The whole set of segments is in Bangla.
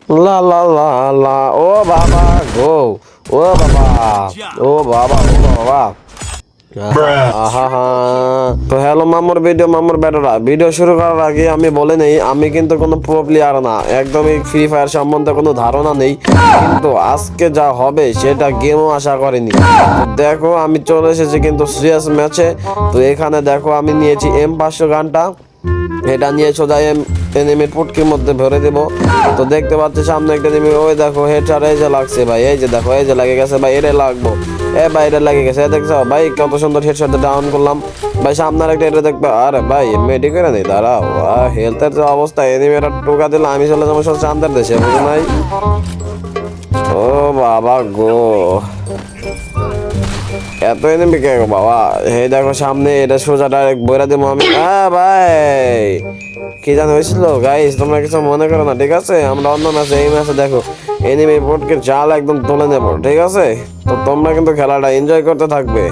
লা লা লা লা, ও বাবা গো, ও বাবা, ও বাবা, ও বাবা। আহা, তো হ্যালো মামুর ভিডিও, মামুর বেটারা, ভিডিও শুরু করার আগে আমি বলে নেই, আমি কিন্তু কোনো প্রো প্লেয়ার না, একদমই ফ্রি ফায়ার সম্বন্ধে কোনো ধারণা নেই, কিন্তু আজকে যা হবে সেটা গেমও আশা করিনি। তো দেখো আমি চলে এসেছি কিন্তু সিরিয়াস ম্যাচে। তো এখানে দেখো আমি নিয়েছি M500 গানটা, এটা নিয়ে সোজা এনিমির পুটকির মধ্যে ভরে দেবো। তো দেখতে পাচ্ছি সামনে একটা এনিমি, ওই দেখো হেডশট এই যে লাগছে ভাই, এই যে দেখো এই যে লাগে গেছে ভাই, এটা লাগবো, এ ভাই এটা লাগে গেছে, দেখছো ভাই কত সুন্দর হেডশট ডাউন করলাম ভাই। সামনের একটা এটা দেখবে, আরে ভাই মেডি করে নেই, দাঁড়াও, হেলথের যে অবস্থা, এনিমিরা টোকা দিলে আমি চলে যাবো সব চান্দের দেশে, বুঝো নাই? ও বাবা গো, এত এনিমি কে গো বাবা। এই দেখো সামনে এটা সোজা ডাইরেক্ট বইরা দেবো আমি। ভাই কি জানো হয়েছিল গাইস, তোমরা কিছু মনে করো না, ঠিক আছে? আমরা অন্য ম্যাচে, এই ম্যাচে দেখো এনিমি বোর্ডকে জাল একদম তুলে নেবো, ঠিক আছে? তো তোমরা কিন্তু খেলাটা এনজয় করতে থাকবে।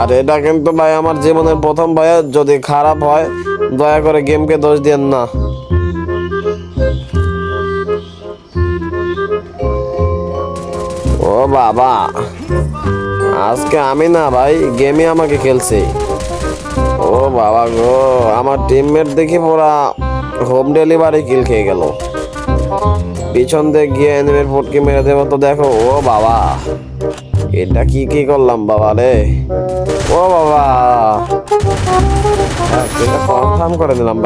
আর এটা কিন্তু ভাই আমার জীবনের প্রথম ভাই, যদি খারাপ হয় দয়া করে গেমকে দোষ দিয়েন না। ও বাবা, আজকে আমি না ভাই, গেমই আমাকে খেলছে। ও বাবা গো, আমার টিমমেট দেখি পুরা হোম ডেলিভারি কিল খেয়ে গেল। পিছন দিয়ে গিয়ে এনিমির ফুটকি মেরে দেবো। তো দেখো, ও বাবা এটা কি কি করলাম বাবা রে, ও বাবা কনফার্ম করে দিলাম।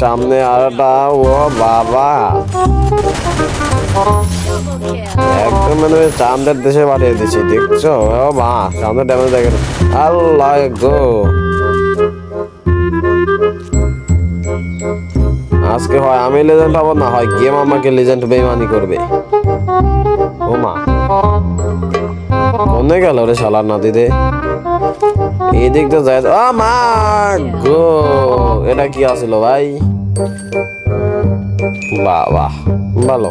সামনে আরটা, ও বাবা একদম মানে চাঁদের দেশে পাঠিয়ে দিচ্ছি, দেখছো? ও মা, সামনে ড্যামেজ দেখেন, আল্লাহ গো। আজকে হয় আমি লেজেন্ড হবো, না হয় গেম আমাকে লেজেন্ড বেইমানি করবে। ও মা, মনে গেল রে শালার নাতিতে, এই দিক তো যায়। ও মা গো, এটা কি আসিল ভাই? বাবা ভালো।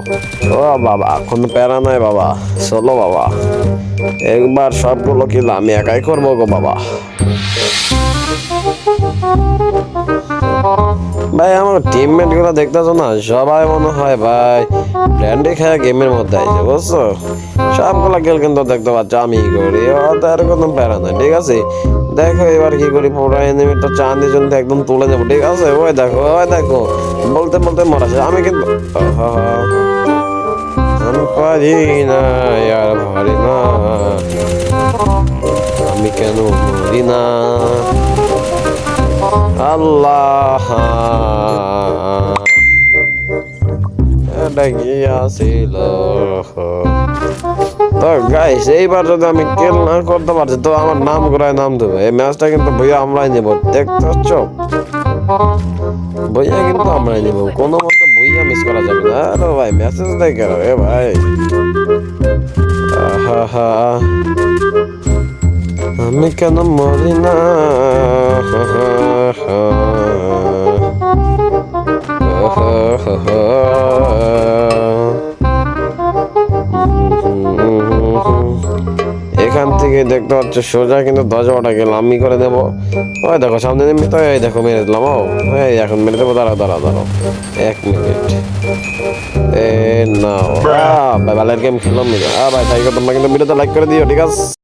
ও বাবা, কোনো প্যারা নাই বাবা, চলো বাবা, একবার সবগুলো কিল আমি একাই করবো গো বাবা। ভাই আমার টিমমেট গুলো দেখতেছো না, সবাই মনে হয় ভাই ব্র্যান্ডি খেয়ে গেমের মধ্যে আছে, বুঝছো? সবগুলা গেল কিন্তু দেখতে পাচ্ছ আমি করি, ওদের কোনো প্যারা নাই, ঠিক আছে? দেখো এবার কি করি, পুরো এনিমিটা চাঁদি জন্য একদম তুলে যাবো, ঠিক আছে? ওই দেখো, ওই দেখো, বলতে বলতে মরা যায় আমি কিন্তু। আমি পারি না আর পারি না, আমি কেন মরি না, আল্লাহ এটা কি আসিল? তো গাইস এইবার যদি আমি কিল না করতে পারছি তো আমার নাম ঘুরায় নাম দেবো। এই ম্যাচটা কিন্তু ভইয়া আমরাই নেবো, দেখতে পাচ্ছ? ভইয়া কিন্তু আমরাই নেবো, কোনো মতে ভইয়া মিস করা যাবে না। আরে ভাই মেসেজ দেয় কেন রে ভাই? আহা, আমি কেন মরি না, এখান থেকে দেখতে পাচ্ছ সোজা কিন্তু 10-12টা গেল আমি করে দেবো। ওই দেখো সামনে নেমে, তো এই দেখো মেরে দিলাম। ও এই এখন মেরে দেবো, দাঁড়াও দাঁড়াও দাঁড়াও 1 মিনিট। এ না ভাই, ভালো গেম খেলাম। ভাই তাই তোমরা কিন্তু ভিডিওতে লাইক করে দিও, ঠিক আছে?